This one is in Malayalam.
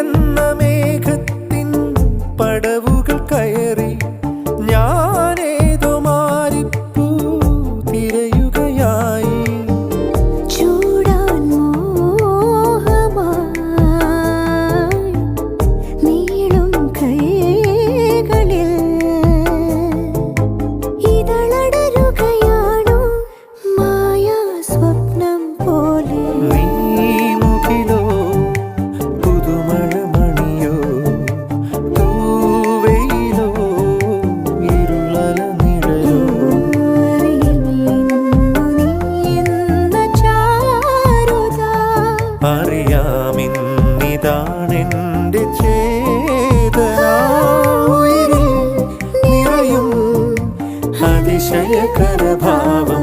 എന്ന മേഘത്തിൻ പടവുകൾ കയറി ഞാനേതോ മാറിപ്പൂ തിരയുകയായി. ചൂടാൻ മോഹമായി നീളും കൈകളിൽ ഇതളടരുകയാണോ മായാ സ്വപ്നം പോലെ. നീ മുകിലോ പുതുമഴമണിയോ തൂവെയിലോ ഇരുളല നിഴലോ അറിയാമിന്നിതാണെന്റെ ചേതന. ഉയിരിൽ നിറയും അതിശയകര ഭാവം.